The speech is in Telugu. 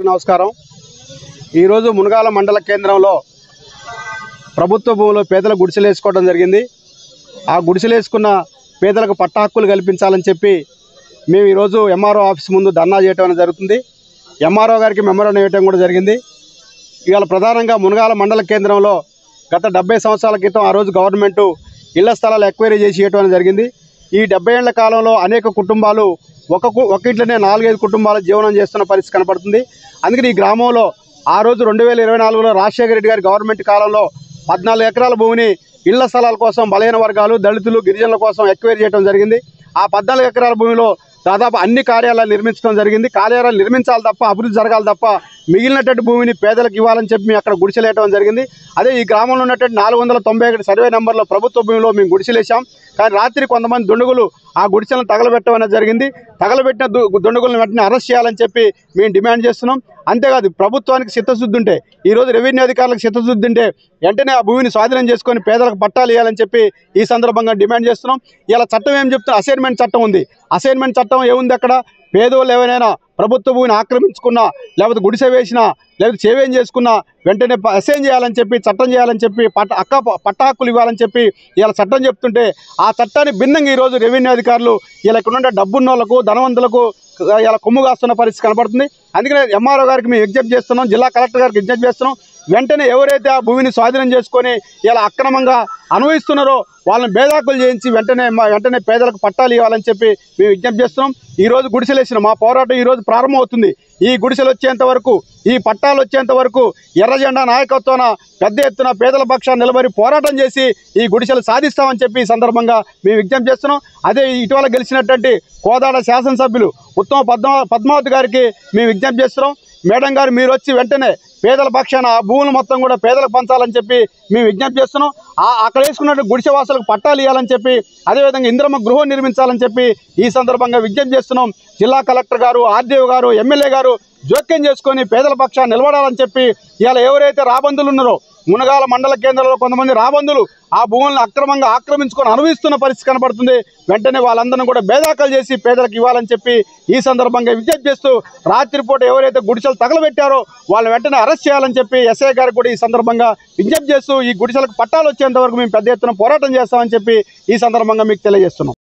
నమస్కారం। ఈరోజు మునగాల మండల కేంద్రంలో ప్రభుత్వ భూములో పేదల గుడిసెలు వేసుకోవడం జరిగింది। ఆ గుడిసెలు వేసుకున్న పేదలకు పట్టా హక్కులు కల్పించాలని చెప్పి మేము ఈరోజు ఎంఆర్ఓ ఆఫీస్ ముందు ధర్నా చేయడం జరుగుతుంది। ఎంఆర్ఓ గారికి మెమోరాండం ఇవ్వడం కూడా జరిగింది। ఇవాళ ప్రధానంగా మునగాల మండల కేంద్రంలో గత 70 సంవత్సరాల క్రితం ఆ రోజు గవర్నమెంట్ ఇళ్ల స్థలాలు ఎక్వైరీ చేసి ఇవ్వడం జరిగింది। ఈ 70 ఏళ్ల కాలంలో అనేక కుటుంబాలు ఒక ఇంట్లోనే 4-5 కుటుంబాలు జీవనం చేస్తున్న పరిస్థితి కనపడుతుంది। అందుకని ఈ గ్రామంలో ఆ రోజు 2024లో రాజశేఖర రెడ్డి గారి గవర్నమెంట్ కాలంలో 14 ఎకరాల భూమిని ఇళ్ల స్థలాల కోసం బలహీన వర్గాలు, దళితులు, గిరిజనుల కోసం ఎక్వైరీ చేయడం జరిగింది। ఆ 14 ఎకరాల భూమిలో దాదాపు అన్ని కార్యాలయాలు నిర్మించడం జరిగింది। కార్యాలయాలు నిర్మించాలి తప్ప అభివృద్ధి జరగాలి తప్ప మిగిలినటువంటి భూమిని పేదలకు ఇవ్వాలని చెప్పి మేము అక్కడ గుడిసెలేయడం జరిగింది। అదే ఈ గ్రామంలో ఉన్నటువంటి 491 సర్వే నెంబర్లో ప్రభుత్వ భూమిలో మేము గుడిసెలేసాం। కానీ రాత్రి కొంతమంది దుండగులు ఆ గుడిసెలను తగలబెట్టడం జరిగింది। తగలబెట్టిన దుండగులను వెంటనే అరెస్ట్ చేయాలని చెప్పి మేము డిమాండ్ చేస్తున్నాం। అంతేకాదు ప్రభుత్వానికి చిత్తశుద్ధి ఉంటే, ఈరోజు రెవెన్యూ అధికారులకు చిత్తశుద్ధి ఉంటే వెంటనే ఆ భూమిని స్వాధీనం చేసుకొని పేదలకు పట్టాలు ఇవ్వాలని చెప్పి ఈ సందర్భంగా డిమాండ్ చేస్తున్నాం। ఇలా చట్టం ఏం చెప్తున్నా, అసైన్మెంట్ చట్టం ఉంది। అసైన్మెంట్ చట్టం ఏముంది? అక్కడ పేదోళ్ళు ఎవరైనా ప్రభుత్వ భూమిని ఆక్రమించుకున్నా, లేకపోతే గుడిసె వేసినా, లేకపోతే చేవేం చేసుకున్నా వెంటనే అసైన్ చేయాలని చెప్పి, చట్టం చేయాలని చెప్పి, పట్టా హక్కులు ఇవ్వాలని చెప్పి ఇలా చట్టం చెప్తుంటే ఆ చట్టాన్ని భిన్నంగా ఈరోజు రెవెన్యూ అధికారులు ఇలా ఇక్కడ డబ్బున్న వాళ్ళకు, ధనవంతులకు ఇలా కొమ్ము కాస్తున్న పరిస్థితి కనబడుతుంది। అందుకనే ఎంఆర్ఓ గారికి మేము విజ్ఞప్తి చేస్తున్నాం, జిల్లా కలెక్టర్ గారికి విజ్ఞప్తి చేస్తున్నాం। వెంటనే ఎవరైతే ఆ భూమిని స్వాధీనం చేసుకొని ఇలా అక్రమంగా అనుభవిస్తున్నారో వాళ్ళని బేదాకులు చేయించి వెంటనే పేదలకు పట్టాలు ఇవ్వాలని చెప్పి మేము విజ్ఞప్తి చేస్తున్నాం। ఈరోజు గుడిసెలు వేసిన మా పోరాటం ఈరోజు ప్రారంభమవుతుంది। ఈ గుడిసెలు వచ్చేంత వరకు, ఈ పట్టాలు వచ్చేంత వరకు ఎర్ర జెండా నాయకత్వాన పెద్ద ఎత్తున పేదల పక్షాన్ని నిలబడి పోరాటం చేసి ఈ గుడిసెలు సాధిస్తామని చెప్పి ఈ సందర్భంగా మేము విజ్ఞప్తి చేస్తున్నాం। అదే ఇటీవల గెలిచినటువంటి కోదాడ శాసనసభ్యులు ఉత్తమ పద్మావతి గారికి మేము విజ్ఞప్తి చేస్తున్నాం। మేడం గారు మీరు వచ్చి వెంటనే పేదల పక్షాన భూములు మొత్తం కూడా పేదలకు పంచాలని చెప్పి మేము విజ్ఞప్తి చేస్తున్నాం। అక్కడ వేసుకున్నట్టు గుడిసె వాసులకు పట్టాలు ఇవ్వాలని చెప్పి, అదేవిధంగా ఇంద్రమ్మ గృహం నిర్మించాలని చెప్పి ఈ సందర్భంగా విజ్ఞప్తి చేస్తున్నాం। జిల్లా కలెక్టర్ గారు, ఆర్డీఓ గారు, ఎమ్మెల్యే గారు జోక్యం చేసుకొని పేదల పక్షాన్ని నిలబడాలని చెప్పి ఇలా ఎవరైతే రాబందులు ఉన్నారో మునగాల మండల కేంద్రంలో కొంతమంది రాబందులు ఆ భూములను అక్రమంగా ఆక్రమించుకొని అనుభవిస్తున్న పరిస్థితి కనబడుతుంది। వెంటనే వాళ్ళందరినీ కూడా బేదాకలు చేసి పేదలకు ఇవ్వాలని చెప్పి ఈ సందర్భంగా విజ్ఞప్తి చేస్తూ రాత్రిపూట ఎవరైతే గుడిసెలు తగలబెట్టారో వాళ్ళని వెంటనే అరెస్ట్ చేయాలని చెప్పి ఎస్ఐ గారికి కూడా ఈ సందర్భంగా విజ్ఞప్తి చేస్తూ ఈ గుడిసెలకు పట్టాలు వచ్చేంత వరకు మేము పెద్ద ఎత్తున పోరాటం చేస్తామని చెప్పి ఈ సందర్భంగా మీకు తెలియజేస్తున్నాం।